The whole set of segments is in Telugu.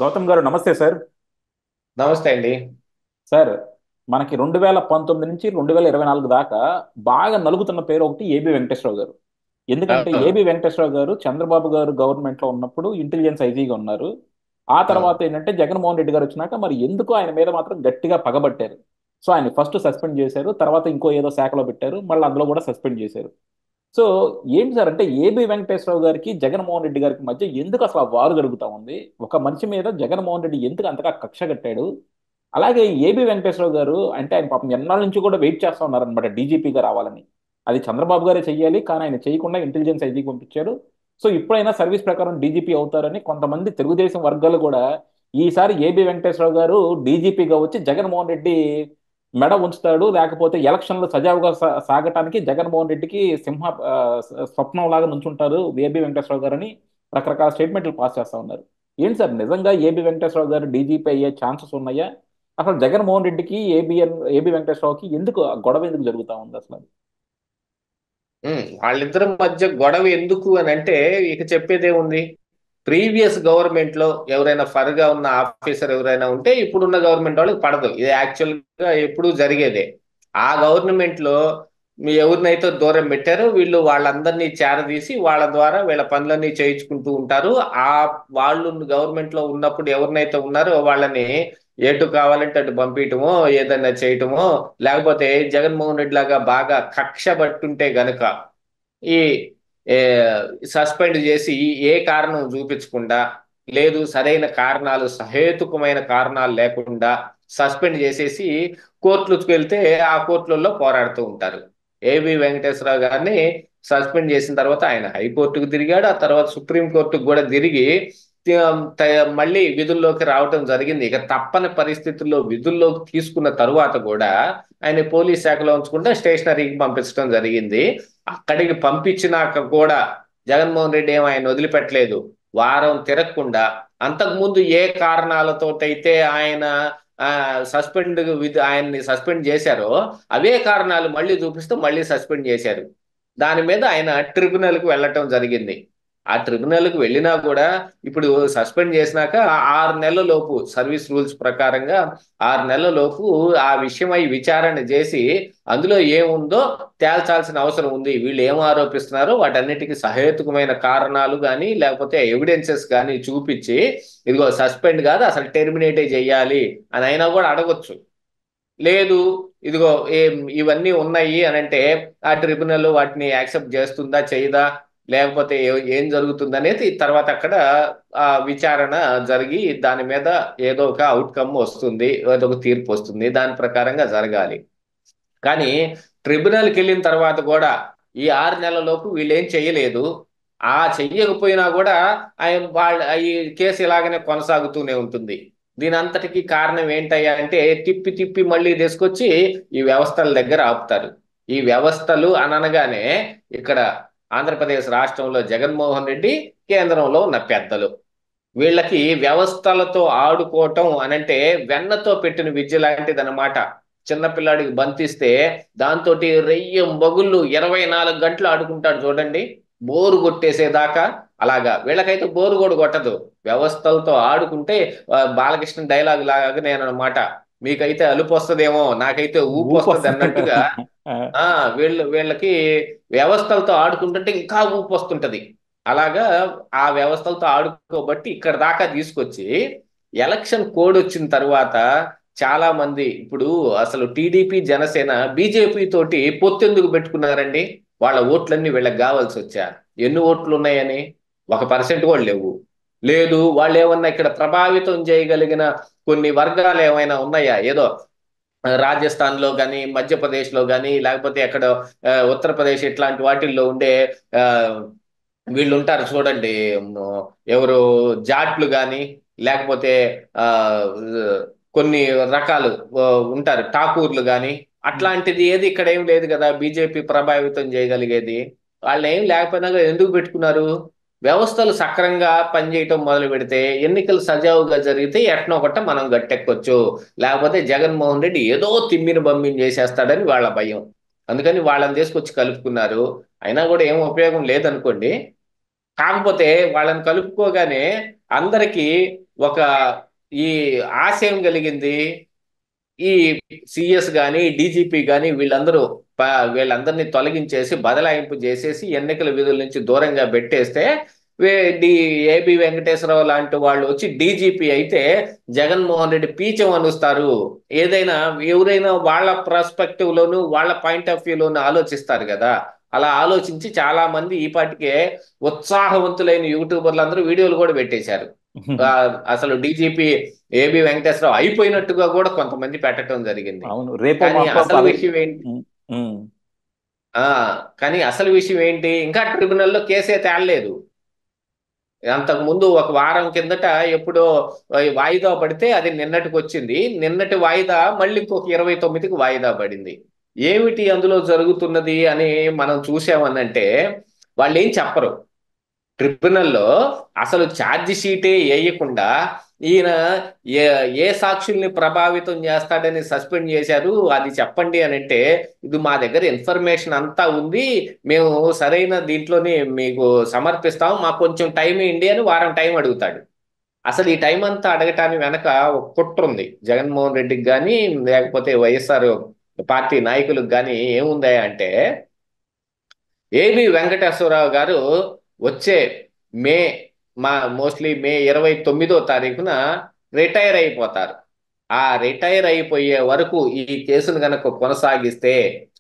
గౌతమ్ గారు నమస్తే సార్. నమస్తే అండి. సార్, మనకి 2019 నుంచి 2024 దాకా బాగా నలుగుతున్న పేరు ఒకటి ఏబి వెంకటేశ్వరరావు గారు. ఎందుకంటే అవును. ఏబి వెంకటేశ్వరరావు గారు చంద్రబాబు గారు గవర్నమెంట్ లో ఉన్నప్పుడు ఇంటెలిజెన్స్ ఐజీగా ఉన్నారు. ఆ తర్వాత అవును. ఏంటంటే జగన్మోహన్ రెడ్డి గారు వచ్చినాక మరి ఎందుకు ఆయన మీద మాత్రం గట్టిగా పగబట్టారు. సో ఆయన ఫస్ట్ సస్పెండ్ చేశారు, తర్వాత ఇంకో ఏదో శాఖలో పెట్టారు, మళ్ళీ అందులో కూడా సస్పెండ్ చేశారు. సో ఏంటి సార్ అంటే ఏబి వెంకటేశ్వరరావు గారికి జగన్మోహన్ రెడ్డి గారికి మధ్య ఎందుకు అసలు ఆ వారు జరుగుతా ఉంది? ఒక మనిషి మీద జగన్మోహన్ రెడ్డి ఎందుకు అంతగా కక్ష కట్టాడు? అలాగే ఏబి వెంకటేశ్వరరావు గారు అంటే ఆయన పాపం ఎన్నాళ్ళ నుంచి కూడా వెయిట్ చేస్తా ఉన్నారనమాట డీజీపీగా రావాలని. అది చంద్రబాబు గారే చెయ్యాలి, కానీ ఆయన చేయకుండా ఇంటెలిజెన్స్ ఐజీకి పంపించారు. సో ఇప్పుడైనా సర్వీస్ ప్రకారం డీజీపీ అవుతారని కొంతమంది తెలుగుదేశం వర్గాలు కూడా ఈసారి ఏబి వెంకటేశ్వరరావు గారు డీజీపీగా వచ్చి జగన్మోహన్ రెడ్డి మెడ ఉంచుతాడు, లేకపోతే ఎలక్షన్లు సజావుగా సాగటానికి జగన్మోహన్ రెడ్డికి సింహ స్వప్నం లాగా నుంచుంటారు ఏబి వెంకటేశ్వరరావు గారు అని రకరకాల స్టేట్మెంట్లు పాస్ చేస్తా ఉన్నారు. ఏంటి సార్, నిజంగా ఏబి వెంకటేశ్వరరావు గారు డీజీపీ అయ్యే ఛాన్సెస్ ఉన్నాయా? అసలు జగన్మోహన్ రెడ్డికి ఏబి వెంకటేశ్వరరావుకి ఎందుకు ఆ గొడవ ఎందుకు జరుగుతా ఉంది అసలు? వాళ్ళిద్దరి మధ్య గొడవ ఎందుకు అని అంటే ఇక చెప్పేదేముంది. ప్రీవియస్ గవర్నమెంట్ లో ఎవరైనా ఫర్గా ఉన్న ఆఫీసర్ ఎవరైనా ఉంటే ఇప్పుడున్న గవర్నమెంట్ వాళ్ళకి పడదు. ఇది యాక్చువల్ గా ఎప్పుడూ జరిగేదే. ఆ గవర్నమెంట్ లో మీ ఎవరినైతే దూరం పెట్టారో వీళ్ళు వాళ్ళందరినీ చేరదీసి వాళ్ళ ద్వారా వీళ్ళ పనులన్నీ చేయించుకుంటూ ఉంటారు. ఆ వాళ్ళు గవర్నమెంట్ లో ఉన్నప్పుడు ఎవరినైతే ఉన్నారో వాళ్ళని ఎటు కావాలంటే అటు పంపించటమో ఏదైనా చేయటమో, లేకపోతే జగన్మోహన్ రెడ్డి లాగా బాగా కక్ష పట్టుంటే గనక ఈ ఏ, సస్పెండ్ చేసి ఏ కారణం చూపించకుండా, లేదు సరైన కారణాలు సహేతుకమైన కారణాలు లేకుండా సస్పెండ్ చేసేసి కోర్టులకు వెళ్తే ఆ కోర్టులలో పోరాడుతూ ఉంటారు. ఏవి వెంకటేశ్వరరావు గారిని సస్పెండ్ చేసిన తర్వాత ఆయన హైకోర్టుకు తిరిగాడు, ఆ తర్వాత సుప్రీం కోర్టుకు కూడా తిరిగి మళ్ళీ విధుల్లోకి రావటం జరిగింది. ఇక తప్పని పరిస్థితుల్లో విధుల్లోకి తీసుకున్న తరువాత కూడా ఆయన పోలీస్ శాఖలో ఉంచకుండా స్టేషనరీకి పంపించడం జరిగింది. అక్కడికి పంపించినాక కూడా జగన్మోహన్ రెడ్డి ఏమో ఆయన వదిలిపెట్టలేదు. వారం తిరగకుండా అంతకుముందు ఏ కారణాలతోటైతే ఆయన ఆ ఆయన్ని సస్పెండ్ చేశారో అవే కారణాలు మళ్ళీ చూపిస్తూ మళ్ళీ సస్పెండ్ చేశారు. దాని మీద ఆయన ట్రిబ్యునల్కి వెళ్ళటం జరిగింది. ఆ ట్రిబ్యునల్కి వెళ్ళినా కూడా ఇప్పుడు సస్పెండ్ చేసినాక 6 నెలల లోపు సర్వీస్ రూల్స్ ప్రకారంగా 6 నెలల లోపు ఆ విషయమై విచారణ చేసి అందులో ఏముందో తేల్చాల్సిన అవసరం ఉంది. వీళ్ళు ఏం ఆరోపిస్తున్నారో వాటన్నిటికీ సహేతుకమైన కారణాలు కానీ లేకపోతే ఎవిడెన్సెస్ కానీ చూపించి ఇదిగో సస్పెండ్ కాదు అసలు టెర్మినేటే చెయ్యాలి అని అయినా కూడా అడగొచ్చు. లేదు, ఇదిగో ఇవన్నీ ఉన్నాయి అని అంటే ఆ ట్రిబ్యునల్ వాటిని యాక్సెప్ట్ చేస్తుందా చేయదా, లేకపోతే ఏం జరుగుతుంది అనేది తర్వాత అక్కడ ఆ విచారణ జరిగి దాని మీద ఏదో ఒక అవుట్కమ్ వస్తుంది, ఏదో ఒక తీర్పు వస్తుంది, దాని ప్రకారంగా జరగాలి. కానీ ట్రిబ్యునల్కి వెళ్ళిన తర్వాత కూడా ఈ 6 నెలల లోపు వీళ్ళేం చెయ్యలేదు. ఆ చెయ్యకపోయినా కూడా ఆయన వాళ్ళ ఈ కేసు ఇలాగనే కొనసాగుతూనే ఉంటుంది. దీని అంతటికీ కారణం ఏంటయ్యా అంటే తిప్పి తిప్పి మళ్ళీ తీసుకొచ్చి ఈ వ్యవస్థల దగ్గర ఆపుతారు. ఈ వ్యవస్థలు అనగానే ఇక్కడ ఆంధ్రప్రదేశ్ రాష్ట్రంలో జగన్మోహన్ రెడ్డి, కేంద్రంలో ఉన్న పెద్దలు, వీళ్ళకి వ్యవస్థలతో ఆడుకోవటం అనంటే వెన్నతో పెట్టిన విద్య లాంటిది అనమాట. చిన్నపిల్లాడికి బంతిస్తే దాంతో రెయ్యం బగుళ్ళు 24 గంటలు ఆడుకుంటాడు చూడండి, బోరు కొట్టేసేదాకా. అలాగా వీళ్ళకైతే బోరు కూడా కొట్టదు. వ్యవస్థలతో ఆడుకుంటే బాలకృష్ణ డైలాగ్ లాగా నేను అనమాట, మీకైతే అలుపు వస్తుందేమో నాకైతే ఊపు ఊపు వస్తుంది వస్తుందంటారు. అన్నట్టుగా. ఆ వీళ్ళకి వ్యవస్థలతో ఆడుకుంటుంటే ఇంకా ఊపు వస్తుంటది. అలాగా ఆ వ్యవస్థలతో ఆడుకోబట్టి ఇక్కడ దాకా తీసుకొచ్చి ఎలక్షన్ కోడ్ వచ్చిన తర్వాత చాలా మంది ఇప్పుడు అసలు టీడీపీ జనసేన బీజేపీ తోటి పొత్తెందుకు పెట్టుకున్నారండి? వాళ్ళ ఓట్లన్నీ వీళ్ళకి కావాల్సి వచ్చా? ఎన్ని ఓట్లు ఉన్నాయని? 1% కూడా లేవు. లేదు, వాళ్ళు ఏమన్నా ఇక్కడ ప్రభావితం చేయగలిగిన కొన్ని వర్గాలు ఏమైనా ఉన్నాయా? ఏదో రాజస్థాన్ లో కానీ మధ్యప్రదేశ్ లో కానీ లేకపోతే ఎక్కడ ఉత్తరప్రదేశ్ ఇట్లాంటి వాటిల్లో ఉండే ఆ, వీళ్ళు ఉంటారు చూడండి, మ్, ఎవరు జాట్లు కానీ లేకపోతే ఆ కొన్ని రకాలు ఆ, ఉంటారు ఠాకూర్లు కానీ, అట్లాంటిది ఏది ఇక్కడ ఏం లేదు కదా బీజేపీ ప్రభావితం చేయగలిగేది. వాళ్ళు ఏం లేకపోయినా కూడా ఎందుకు పెట్టుకున్నారు? వ్యవస్థలు సక్రంగా పనిచేయటం మొదలు పెడితే ఎన్నికలు సజావుగా జరిగితే ఎట్నో ఒకట మనం గట్టెక్కొచ్చు. లేకపోతే జగన్మోహన్ రెడ్డి ఏదో తిమ్మిని బమ్మిని చేసేస్తాడని వాళ్ళ భయం. అందుకని వాళ్ళని తీసుకొచ్చి కలుపుకున్నారు. అయినా కూడా ఏం ఉపయోగం లేదనుకోండి. కాకపోతే వాళ్ళని కలుపుకోగానే అందరికీ ఒక ఈ ఆశయం కలిగింది. ఈ సిఎస్ గాని డీజీపీ గాని వీళ్ళందరినీ తొలగించేసి బదలాయింపు చేసేసి ఎన్నికల విధుల నుంచి దూరంగా పెట్టేస్తే వే డి ఏబి వెంకటేశ్వరరావు లాంటి వాళ్ళు వచ్చి డీజీపీ అయితే జగన్మోహన్ రెడ్డి పీచం అనుస్తారు. ఏదైనా ఎవరైనా వాళ్ళ పర్స్పెక్టివ్ లోను వాళ్ళ పాయింట్ ఆఫ్ వ్యూలోను ఆలోచిస్తారు కదా. అలా ఆలోచించి చాలా మంది ఈ పాటికే ఉత్సాహవంతులైన యూట్యూబర్లు అందరూ వీడియోలు కూడా పెట్టేశారు. అసలు డీజీపీ ఏబి వెంకటేశ్వరరావు అయిపోయినట్టుగా కూడా కొంతమంది పెట్టడం జరిగింది. అవును, రేపో కానీ మాపో అసలు విషయం ఏంటి? ఉమ్, ఉమ్, ఆ కానీ అసలు విషయం ఏంటి? ఇంకా ట్రిబ్యునల్లో కేసే తేలలేదు. అంతకు ముందు ఒక వారం కిందట ఎప్పుడో వాయిదా పడితే అది నిన్నటికి వచ్చింది. నిన్నటి వాయిదా మళ్ళీ ఇంకొక 29కి వాయిదా పడింది. ఏమిటి అందులో జరుగుతున్నది అని మనం చూసామనంటే వాళ్ళు ఏం చెప్పరు. ట్రిబ్యునల్లో అసలు ఛార్జ్ షీటే వేయకుండా ఈయన ఏ ఏ సాక్షుల్ని ప్రభావితం చేస్తాడని సస్పెండ్ చేశారు అది చెప్పండి అని అంటే, ఇది మా దగ్గర ఇన్ఫర్మేషన్ అంతా ఉంది, మేము సరైన దీంట్లోనే మీకు సమర్పిస్తాం, మాకు కొంచెం టైం ఇవ్వండి అని వారం టైం అడుగుతాడు. అసలు ఈ టైం అంతా అడగటానికి వెనక ఒక కుట్ర ఉంది. జగన్మోహన్ రెడ్డికి కానీ లేకపోతే వైఎస్ఆర్ పార్టీ నాయకులకు కానీ ఏముందా అంటే, ఏబి వెంకటేశ్వరరావు గారు వచ్చే మే మోస్ట్లీ మే 29వ తారీఖున రిటైర్ అయిపోతారు. ఆ రిటైర్ అయిపోయే వరకు ఈ కేసును గనక కొనసాగిస్తే,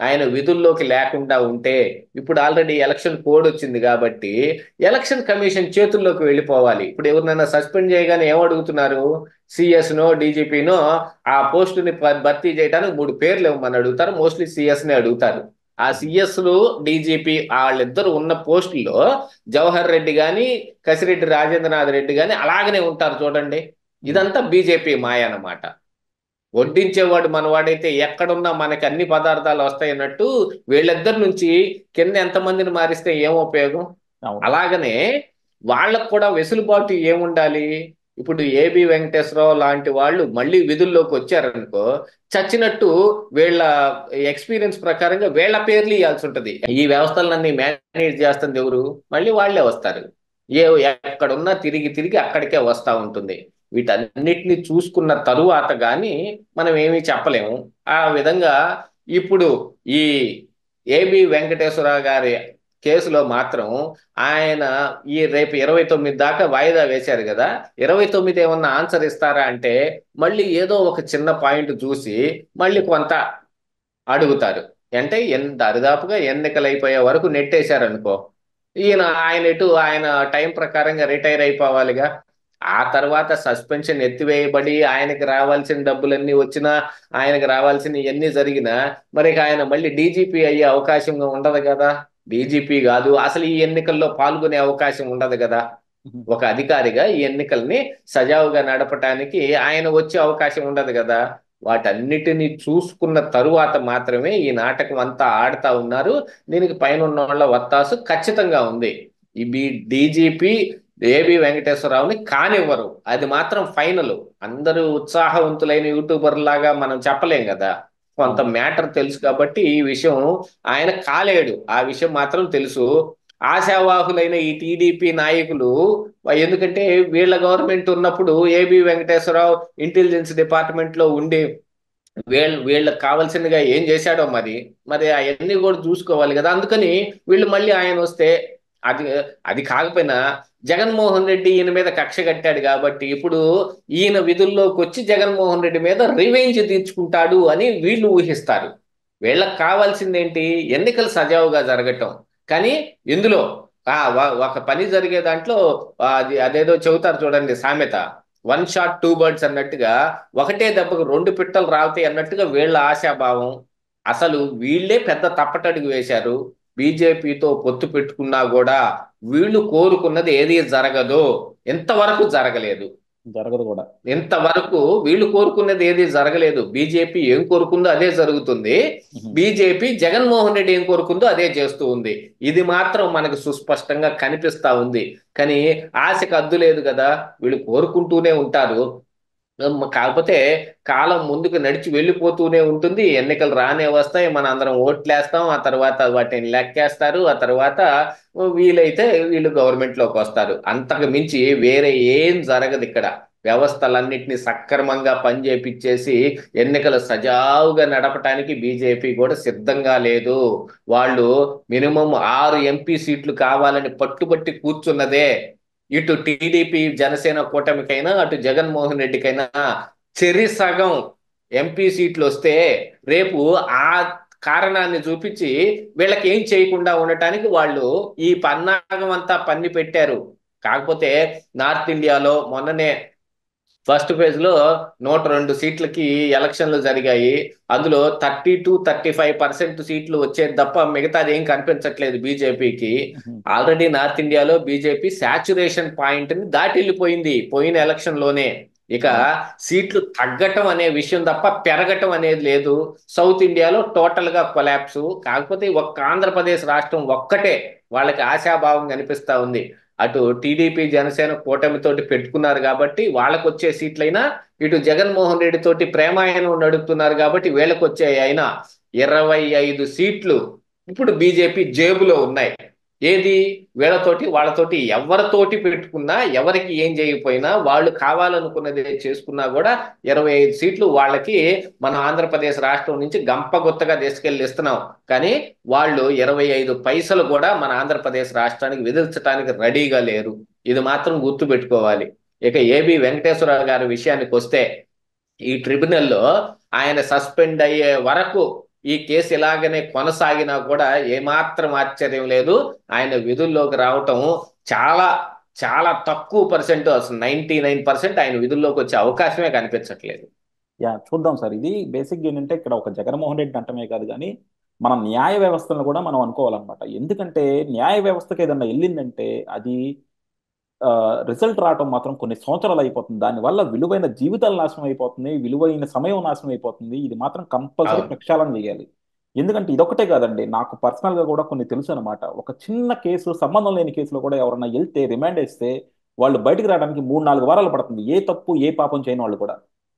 ఆయన విధుల్లోకి లేకుండా ఉంటే, ఇప్పుడు ఆల్రెడీ ఎలక్షన్ కోడ్ వచ్చింది కాబట్టి ఎలక్షన్ కమిషన్ చేతుల్లోకి వెళ్ళిపోవాలి. ఇప్పుడు ఎవరినైనా సస్పెండ్ చేయగానే ఏమడుగుతున్నారు? సిఎస్నో డీజీపీనో ఆ పోస్టుని భర్తీ చేయడానికి 3 పేర్లు ఇవ్వమని అడుగుతారు. మోస్ట్లీ సిఎస్ని అడుగుతారు. ఆ సిఎస్లు డీజీపీ వాళ్ళిద్దరు ఉన్న పోస్టుల్లో జవహర్ రెడ్డి గాని కసిరెడ్డి రాజేంద్రనాథ్ రెడ్డి గాని అలాగనే ఉంటారు చూడండి. ఇదంతా బీజేపీ మాయ అన్నమాట. వడ్డించేవాడు మనవాడైతే ఎక్కడున్నా మనకి అన్ని పదార్థాలు వస్తాయన్నట్టు వీళ్ళిద్దరి నుంచి కింద ఎంతమందిని మారిస్తే ఏం ఉపయోగం? అవును. అలాగనే వాళ్ళకు కూడా వెసులుబాటు ఏముండాలి? ఇప్పుడు ఏబి వెంకటేశ్వరరావు లాంటి వాళ్ళు మళ్ళీ విధుల్లోకి వచ్చారనుకో, చచ్చినట్టు వీళ్ళ ఎక్స్పీరియన్స్ ప్రకారంగా వీళ్ళ పేర్లు ఇవ్వాల్సి ఉంటది. ఈ వ్యవస్థలన్నీ మేనేజ్ చేస్తుంది ఎవరు? మళ్ళీ వాళ్ళే వస్తారు. ఎక్కడున్నా తిరిగి తిరిగి అక్కడికే వస్తా ఉంటుంది. వీటన్నిటిని చూసుకున్న తరువాత గాని మనం ఏమీ చెప్పలేము. ఆ విధంగా ఇప్పుడు ఈ ఏబి వెంకటేశ్వరరావు గారి కేసులో మాత్రం ఆయన ఈ రేపు 29 దాకా వాయిదా వేశారు కదా. 29 ఏమన్నా ఆన్సర్ ఇస్తారా అంటే మళ్ళీ ఏదో ఒక చిన్న పాయింట్ చూసి మళ్ళీ కొంత అడుగుతారు. అంటే దరిదాపుగా ఎన్నికలు అయిపోయే వరకు నెట్టేశారనుకో, ఆయన టైం ప్రకారంగా రిటైర్ అయిపోవాలిగా. ఆ తర్వాత సస్పెన్షన్ ఎత్తివేయబడి ఆయనకి రావాల్సిన డబ్బులన్నీ వచ్చినా, ఆయనకి రావాల్సిన ఎన్ని జరిగినా మరి ఆయన మళ్ళీ డీజీపీ అయ్యే అవకాశం ఉండదు కదా. డీజీపీ కాదు, అసలు ఈ ఎన్నికల్లో పాల్గొనే అవకాశం ఉండదు కదా. ఒక అధికారిగా ఈ ఎన్నికల్ని సజావుగా నడపటానికి ఆయన వచ్చే అవకాశం ఉండదు కదా. వాటన్నిటిని చూసుకున్న తరువాత మాత్రమే ఈ నాటకం అంతా ఆడుతా ఉన్నారు. దీనికి పైన ఉన్న వాళ్ళ వత్తాసు ఖచ్చితంగా ఉంది. ఈ డీజీపీ ఏబి వెంకటేశ్వరరావుని కానివ్వరు, అది మాత్రం ఫైనల్. అందరూ ఉత్సాహవంతులైన యూట్యూబర్ లాగా మనం చెప్పలేం కదా. కొంత మ్యాటర్ తెలుసు కాబట్టి ఈ విషయం ఆయన కాలేడు, ఆ విషయం మాత్రం తెలుసు. ఆశావాహులైన ఈ టీడీపీ నాయకులు, ఎందుకంటే వీళ్ళ గవర్నమెంట్ ఉన్నప్పుడు ఏబి వెంకటేశ్వరరావు ఇంటెలిజెన్స్ డిపార్ట్మెంట్ లో ఉండి వీళ్ళకి కావాల్సిందిగా ఏం చేశాడో మరి మరి అవన్నీ కూడా చూసుకోవాలి కదా. అందుకని వీళ్ళు మళ్ళీ ఆయన వస్తే అది అది కాకపోయినా జగన్మోహన్ రెడ్డి ఈయన మీద కక్ష కట్టాడు కాబట్టి ఇప్పుడు ఈయన విధుల్లోకి వచ్చి జగన్మోహన్ రెడ్డి మీద రివెంజ్ తీర్చుకుంటాడు అని వీళ్ళు ఊహిస్తారు. వీళ్ళకి కావాల్సిందేంటి? ఎన్నికలు సజావుగా జరగటం. కానీ ఇందులో ఒక పని జరిగే దాంట్లో అదేదో చెబుతారు చూడండి సామెత, 1 షాట్ 2 బర్డ్స్ అన్నట్టుగా, ఒకటే దెబ్బకు 2 పిట్టలు రాలుతాయి అన్నట్టుగా వీళ్ళ ఆశాభావం. అసలు వీళ్ళే పెద్ద తప్పటడుగు వేశారు. బీజేపీతో పొత్తు పెట్టుకున్నా కూడా వీళ్ళు కోరుకున్నది ఏది జరగదు, ఇంతవరకు జరగలేదు. జరగదు కూడా. ఇంతవరకు వీళ్ళు కోరుకున్నది ఏది జరగలేదు. బీజేపీ ఏం కోరుకుందో అదే జరుగుతుంది. బీజేపీ జగన్మోహన్ రెడ్డి ఏం కోరుకుందో అదే చేస్తూ ఉంది. ఇది మాత్రం మనకు సుస్పష్టంగా కనిపిస్తా ఉంది. కానీ ఆశకు అద్దు లేదు కదా, వీళ్ళు కోరుకుంటూనే ఉంటారు. కాకపోతే కాలం ముందుకు నడిచి వెళ్ళిపోతూనే ఉంటుంది. ఎన్నికలు రానే వస్తాయి, మన అందరం ఓట్లేస్తాం, ఆ తర్వాత వాటిని లెక్కేస్తారు, ఆ తర్వాత వీలైతే వీళ్ళు గవర్నమెంట్ లోకి వస్తారు. అంతకు మించి వేరే ఏం జరగదు ఇక్కడ. వ్యవస్థలన్నింటినీ సక్రమంగా పనిచేపిచ్చేసి ఎన్నికలు సజావుగా నడపటానికి బీజేపీ కూడా సిద్ధంగా లేదు. వాళ్ళు మినిమం 6 ఎంపీ సీట్లు కావాలని పట్టుబట్టి కూర్చున్నదే. ఇటు టీడీపీ జనసేన కూటమికైనా అటు జగన్మోహన్ రెడ్డికైనా చెరి సగం ఎంపీ సీట్లు వస్తే రేపు ఆ కారణాన్ని చూపించి వీళ్ళకి ఏం చేయకుండా ఉండటానికి వాళ్ళు ఈ పన్నాగం అంతా పన్ని పెట్టారు. కాకపోతే నార్త్ ఇండియాలో మొన్ననే ఫస్ట్ ఫేజ్ లో 102 సీట్లకి ఎలక్షన్లు జరిగాయి. అందులో 30 to 35% సీట్లు వచ్చేది తప్ప మిగతాది ఏం కనిపించట్లేదు బీజేపీకి. ఉహు. ఆల్రెడీ నార్త్ ఇండియాలో బీజేపీ సాచురేషన్ పాయింట్ ని దాటి వెళ్ళిపోయింది పోయిన ఎలక్షన్ లోనే. ఇక అవును. సీట్లు తగ్గటం అనే విషయం తప్ప పెరగటం అనేది లేదు. సౌత్ ఇండియాలో టోటల్ గా కొలాప్స్. కాకపోతే ఒక్క ఆంధ్రప్రదేశ్ రాష్ట్రం ఒక్కటే వాళ్ళకి ఆశాభావం కనిపిస్తా ఉంది. అటు టీడీపీ జనసేన కూటమితోటి పెట్టుకున్నారు కాబట్టి వాళ్ళకు వచ్చే సీట్లైనా, ఇటు జగన్మోహన్ రెడ్డి తోటి ప్రేమాయణం నడుపుతున్నారు కాబట్టి వీళ్ళకి వచ్చే అయినా 25 సీట్లు ఇప్పుడు బీజేపీ జేబులో ఉన్నాయి. ఏది వీళ్ళతోటి వాళ్ళతోటి ఎవరితోటి పెట్టుకున్నా, ఎవరికి ఏం చేయకపోయినా, వాళ్ళు కావాలనుకున్నది చేసుకున్నా కూడా 25 సీట్లు వాళ్ళకి మన ఆంధ్రప్రదేశ్ రాష్ట్రం నుంచి గంపగుత్తగా తీసుకెళ్లి ఇస్తున్నాం. కానీ వాళ్ళు 25 పైసలు కూడా మన ఆంధ్రప్రదేశ్ రాష్ట్రానికి విధించడానికి రెడీగా లేరు. ఇది మాత్రం గుర్తు పెట్టుకోవాలి. ఇక ఏబి వెంకటేశ్వరరావు గారి విషయానికి వస్తే, ఈ ట్రిబ్యునల్లో ఆయన సస్పెండ్ అయ్యే వరకు ఈ కేసు ఇలాగనే కొనసాగినా కూడా ఏమాత్రం ఆశ్చర్యం లేదు. ఆయన విధుల్లోకి రావటం చాలా చాలా తక్కువ పర్సెంట్, అసలు 99% ఆయన విధుల్లోకి వచ్చే అవకాశమే కనిపించట్లేదు. యా, చూద్దాం సార్. ఇది బేసిక్గా ఏంటంటే ఇక్కడ ఒక జగన్మోహన్ రెడ్డి అంటమే కాదు కానీ మన న్యాయ వ్యవస్థను కూడా మనం అనుకోవాలన్నమాట. ఎందుకంటే న్యాయ వ్యవస్థకి ఏదన్నా వెళ్ళిందంటే అది రిజల్ట్ రావటం మాత్రం కొన్ని సంవత్సరాలు అయిపోతుంది. దానివల్ల విలువైన జీవితాలు నాశనం అయిపోతుంది, విలువైన సమయం నాశనం అయిపోతుంది. ఇది మాత్రం కంపల్సరీ అవును. ప్రక్షాళన చేయాలి. ఎందుకంటే ఇదొకటే కాదండి, నాకు పర్సనల్ గా కూడా కొన్ని తెలుసు అనమాట. ఒక చిన్న కేసు, సంబంధం లేని కేసులో కూడా ఎవరన్నా వెళ్తే రిమాండ్ వేస్తే వాళ్ళు బయటకు రావడానికి 3-4 వారాలు పడుతుంది, ఏ తప్పు ఏ పాపం చేయని వాళ్ళు కూడా.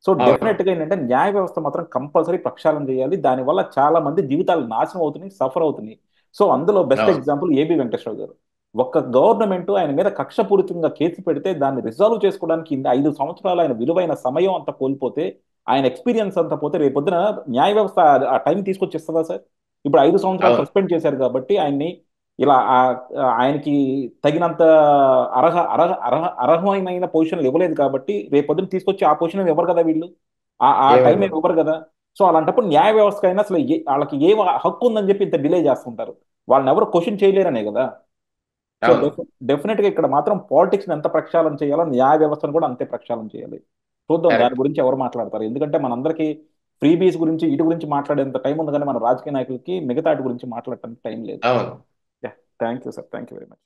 సో అవును. డెఫినెట్ గా ఏంటంటే న్యాయ వ్యవస్థ మాత్రం కంపల్సరీ ప్రక్షాళన చేయాలి. దానివల్ల చాలా మంది జీవితాలు నాశనం అవుతున్నాయి, సఫర్ అవుతున్నాయి. సో అందులో బెస్ట్ అవును. ఎగ్జాంపుల్ ఏబి వెంకటేశ్వర గారు. ఒక్క గవర్నమెంట్ ఆయన మీద కక్షపూరితంగా కేసు పెడితే దాన్ని రిజాల్వ్ చేసుకోవడానికి 5 సంవత్సరాలు ఆయన విలువైన సమయం అంతా కోల్పోతే, ఆయన ఎక్స్పీరియన్స్ అంతా పోతే, రేపొద్దున న్యాయ వ్యవస్థ ఆ టైం తీసుకొచ్చి ఇస్తుందా సార్? ఇప్పుడు 5 సంవత్సరాలు అవును. సస్పెండ్ చేశారు కాబట్టి ఆయన్ని ఇలా ఆయనకి తగినంత అర్హమైన పొజిషన్లు ఇవ్వలేదు కాబట్టి రేపొద్దున తీసుకొచ్చి ఆ పొజిషన్ ఇవ్వరు కదా వీళ్ళు, ఆ టైం ఏమివ్వరు. ఇవ్వరు కదా. సో అలాంటప్పుడు న్యాయ వ్యవస్థ అయినా అసలు వాళ్ళకి ఏ హక్కు ఉందని చెప్పి ఇంత డిలే చేస్తుంటారు? వాళ్ళని ఎవరు క్వశ్చన్ చేయలేరనే కదా. సో అవును. డెఫినెట్ గా ఇక్కడ మాత్రం పాలిటిక్స్ ఎంత ప్రక్షాళన చేయాలో న్యాయ వ్యవస్థను కూడా అంతే ప్రక్షాళన చేయాలి. చూద్దాం దాని కరెక్ట్. గురించి ఎవరు మాట్లాడతారు. ఎందుకంటే మనందరికీ ఫ్రీ బీస్ గురించి ఇటు గురించి మాట్లాడేంత టైం ఉంది కానీ మన రాజకీయ నాయకులకి మిగతా గురించి మాట్లాడటానికి టైం లేదు. అవును. Thank you sir, thank you very much.